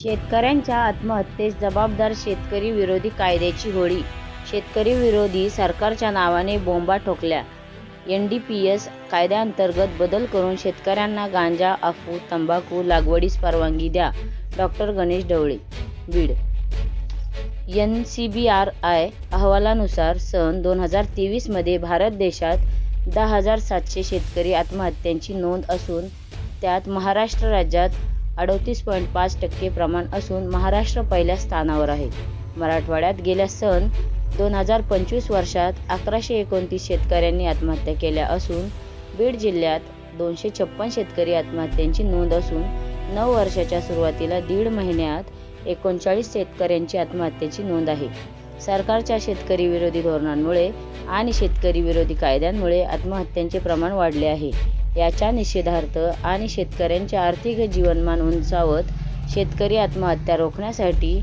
शेतकऱ्यांच्या आत्महत्येस जबाबदार शेतकरी विरोधी कायद्याची होळी. शेतकरी विरोधी सरकारच्या नावाने बोंबा ठोकल्या. NDPS कायद्याअंतर्गत बदल करून शेतकऱ्यांना गांजा, अफू, तंबाखू लागवडीस परवानगी द्या. डॉ. गणेश ढवळे, बीड. NCBRI अहवालानुसार सन 2023 मध्ये भारत देशात 10,700 शेतकरी आत्महत्यांची नोंद असून त्यात महाराष्ट्र राज्यात 38.5% प्रमाण असून महाराष्ट्र पहिल्या स्थानावर आहे. मराठवाड्यात गेल्या सन 2025 वर्षात 1129 शेतकऱ्यांनी आत्महत्या केल्या असून बीड जिल्ह्यात 256 शेतकरी आत्महत्यांची नोंद असून 9 वर्षाच्या सुरुवातीला दीड महिन्यात 39 शेतकऱ्यांची आत्महत्येची नोंद आहे. सरकारच्या शेतकरी विरोधी धोरणांमुळे आणि शेतकरी विरोधी कायद्यांमुळे आत्महत्यांचे प्रमाण वाढले आहे. याच्या निषेधार्थ आणि शेतकऱ्यांचे आर्थिक जीवनमान उंचावत शेतकरी आत्महत्या रोखण्यासाठी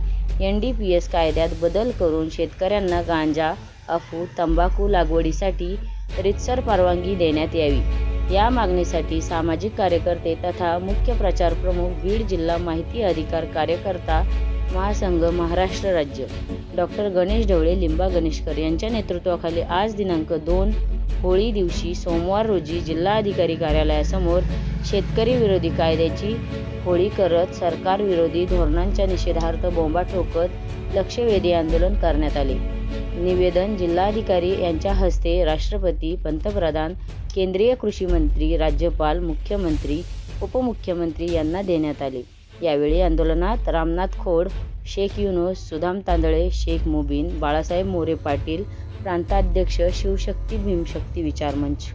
NDPS कायद्यात बदल करून शेतकऱ्यांना गांजा, अफू, तंबाखू लागवडीसाठी रीतसर परवानगी देण्यात यावी. या मागणीसाठी सामाजिक कार्यकर्ते तथा मुख्य प्रचार प्रमुख बीड जिल्हा माहिती अधिकार कार्यकर्ता महासंघ महाराष्ट्र राज्य डॉ. गणेश ढवळे लिंबा गणेशकर यांच्या नेतृत्वाखाली आज दिनांक 2 होळी दिवशी सोमवार रोजी जिल्हाधिकारी कार्यालयासमोर शेतकरी विरोधी कायद्याची होळी करत सरकार विरोधी धोरणांच्या निषेधार्थ बोंबा ठोकत लक्षवेधी आंदोलन करण्यात आले. निवेदन जिल्हाधिकारी यांच्या हस्ते राष्ट्रपती, पंतप्रधान, केंद्रीय कृषी मंत्री, राज्यपाल, मुख्यमंत्री, उपमुख्यमंत्री यांना देण्यात आले. यावेळी आंदोलनात रामनाथ खोड, शेख युनूस, सुदाम तांदळे, शेख मुबीन, बाळासाहेब मोरे पाटील, प्रांताध्यक्ष शिवशक्ती भीमशक्ती विचारमंच,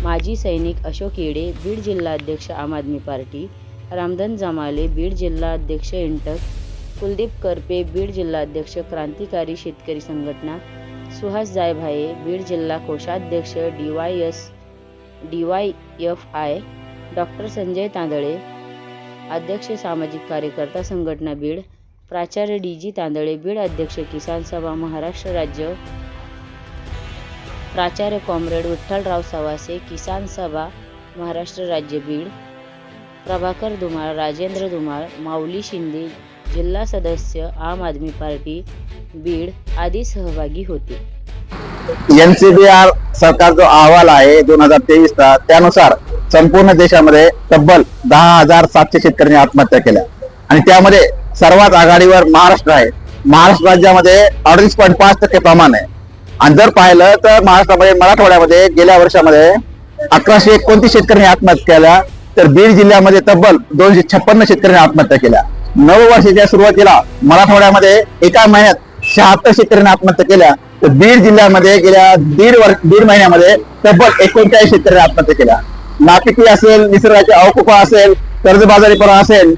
माजी सैनिक अशोक येडे, बीड जिल्हाध्यक्ष आम आदमी पार्टी, रामधन जमाले, बीड जिल्हाध्यक्ष इंटक, कुलदीप करपे, बीड जिल्हाध्यक्ष क्रांतिकारी शेतकरी संघटना, सुहास जायभाये, बीड जिल्हा कोषाध्यक्ष DYFI, डॉ. संजय तांदळे, अध्यक्ष सामाजिक कार्यकर्ता संघटना बीड, प्राचार्य DG तांदळे, बीड अध्यक्ष किसान सभा महाराष्ट्र राज्य, प्राचार्य कॉम्रेड विठ्ठलराव सवासे, किसान सभा महाराष्ट्र राज्य बीड, प्रभाकर धुमाळ, राजेंद्र धुमाळ, माऊली शिंदे, जिल्हा सदस्य आम आदमी पार्टी बीड आदी सहभागी होते. NCBR सरकार जो अहवाल आहे 2023चा त्यानुसार संपूर्ण देशामध्ये तब्बल 10,700 शेतकऱ्यांनी आत्महत्या केल्या आणि त्यामध्ये सर्वात आघाडीवर महाराष्ट्र आहे. महाराष्ट्र राज्यामध्ये 38.5% प्रमाण आहे. आणि जर पाहिलं तर महाराष्ट्रामध्ये मराठवाड्यामध्ये गेल्या वर्षामध्ये 1129 शेतकऱ्यांनी आत्महत्या केल्या तर बीड जिल्ह्यामध्ये तब्बल 256 शेतकऱ्यांनी आत्महत्या केल्या. 9 वर्षाच्या सुरुवातीला मराठवाड्यामध्ये एका महिन्यात 76 शेतकऱ्यांनी आत्महत्या केल्या तर बीड जिल्ह्यामध्ये गेल्या दीड महिन्यामध्ये तब्बल 39 शेतकऱ्यांनी आत्महत्या केल्या. नापिकी असेल, निसर्गाची अवकृपा असेल, कर्जबाजारीपणा असेल,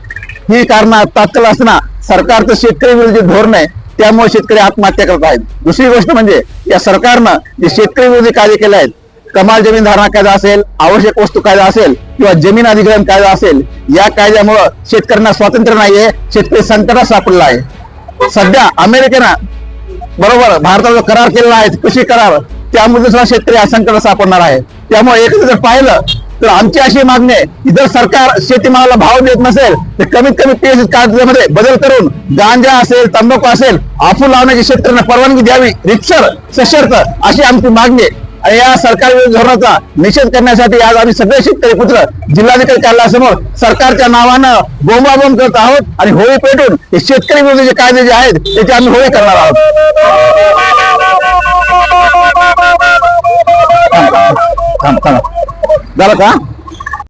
ही कारणं तात्काळ असताना सरकारचं शेतकरी विरोधी धोरण आहे त्यामुळे शेतकरी आत्महत्या करत आहेत. दुसरी गोष्ट म्हणजे या सरकारनं जे शेतकरी विरोधी कायदे केले आहेत, कमाल जमीन धारणा कायदा असेल, आवश्यक वस्तू कायदा असेल किंवा जमीन अधिग्रहण कायदा असेल, या कायद्यामुळे शेतकऱ्यांना स्वातंत्र्य नाहीये, शेतकरी संकटात सापडला आहे. सध्या अमेरिकेनं बरोबर भारताचा करार केलेला आहे, कृषी करार, त्यामुळे सुद्धा शेतकरी संकटात सापडणार आहे. त्यामुळे एक जर पाहिलं तर आमची अशी मागणी आहे की जर सरकार शेतीमालाला भाव देत नसेल तर कमीत कमी PSC कायद्यामध्ये बदल करून गांजा असेल, तंबाखू असेल, अफू लावण्याची शेतकऱ्यांना परवानगी द्यावी रितसर सशर्त अशी आमची मागणी आहे. आणि या सरकारी धोरणाचा निषेध करण्यासाठी आज आम्ही सगळे शेतकरी पुत्र जिल्हाधिकारी कार्यालयासमोर सरकारच्या नावानं बोंबाबोंब करत आहोत आणि होळी पेटून हे शेतकरी विरोधी कायदे जे आहेत त्याची आम्ही होळी करणार आहोत. झालं का?